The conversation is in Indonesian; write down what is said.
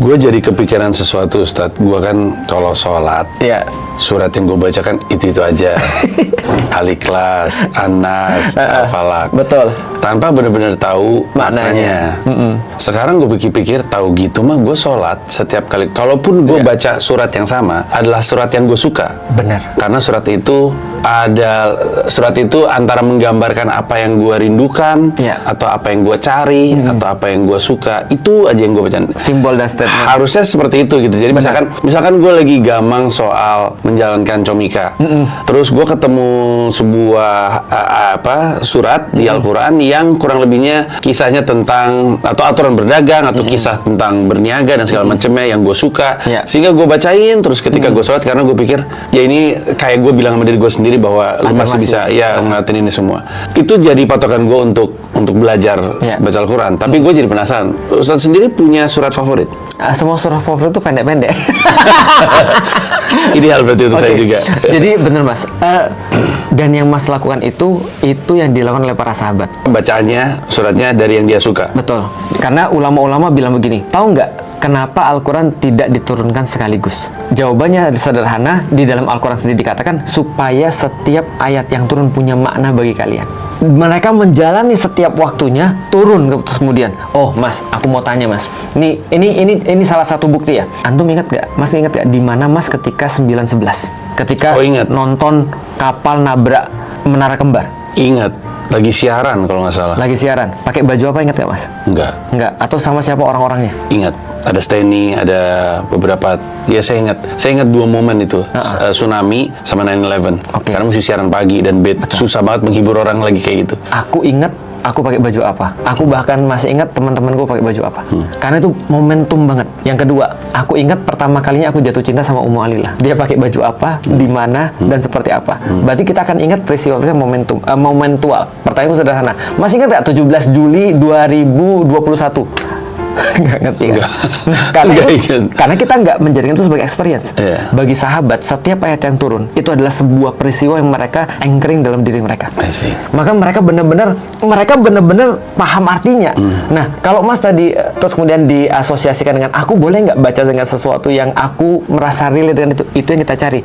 Gue jadi kepikiran sesuatu, Ustadz. Gue kan kalau sholat, Iya. surat yang gue bacakan itu aja. Al-Ikhlas, An-Nas, Al-Falaq. Betul. Tanpa benar-benar tahu Maknanya. maknanya. Sekarang gue pikir-pikir, tahu gitu mah gue sholat setiap kali. Kalaupun gue baca surat yang sama, adalah surat yang gue suka. Benar. Karena surat itu antara menggambarkan apa yang gue rindukan, Iya. atau apa yang gue cari, atau apa yang gue suka. Itu aja yang gue baca. Simbol dan statement. Harusnya seperti itu gitu. Jadi misalkan gue lagi gamang soal menjalankan comika, terus gue ketemu sebuah surat di Al-Quran yang kurang lebihnya kisahnya tentang atau aturan berdagang atau kisah tentang berniaga dan segala macamnya yang gue suka, Iya. sehingga gue bacain terus ketika gue sholat, karena gue pikir ya ini kayak gue bilang sama diri gue sendiri bahwa lu masih bisa ya ngeliatin ini semua. Itu jadi patokan gue untuk belajar Iya. baca Al-Quran. Tapi gue jadi penasaran, Ustadz sendiri punya surat favorit? Semua surat favorit itu pendek-pendek. Ideal berarti untuk saya Oke. juga. Jadi bener Mas. Dan yang Mas lakukan itu yang dilakukan oleh para sahabat. Bacaannya, suratnya dari yang dia suka. Betul. Karena ulama-ulama bilang begini, tahu nggak kenapa Al-Quran tidak diturunkan sekaligus? Jawabannya sederhana, di dalam Al-Quran sendiri dikatakan supaya setiap ayat yang turun punya makna bagi kalian. Mereka menjalani setiap waktunya turun terus kemudian. Oh Mas, aku mau tanya Mas. Ini salah satu bukti ya. Antum ingat nggak? Mas ingat nggak di mana Mas ketika 9/11? Ketika Oh, ingat. nonton kapal nabrak Menara Kembar. Ingat, lagi siaran kalau nggak salah. Lagi siaran. Pakai baju apa ingat nggak Mas? Enggak. Enggak, atau sama siapa orang-orangnya? Ingat, ada Steny, ada beberapa. Ya saya ingat 2 momen itu. Tsunami sama 9/11. Oke. Karena mesti siaran pagi dan susah banget menghibur orang lagi kayak gitu. Aku ingat aku pakai baju apa. Aku bahkan masih ingat teman-temanku pakai baju apa. Karena itu momentum banget. Yang kedua, aku ingat pertama kalinya aku jatuh cinta sama Ummu Alila. Dia pakai baju apa, di mana, dan seperti apa. Berarti kita akan ingat peristiwa momentual. Pertanyaanku sederhana. Masih ingat nggak 17 Juli 2021? Nggak ngerti kan? Karena kita nggak menjadikan itu sebagai experience. Iya. Bagi sahabat, setiap ayat yang turun itu adalah sebuah peristiwa yang mereka anchoring dalam diri mereka. I see. Maka mereka benar-benar paham artinya. Nah, kalau Mas tadi terus kemudian diasosiasikan dengan aku boleh nggak baca dengan sesuatu yang aku merasa relate dengan itu yang kita cari.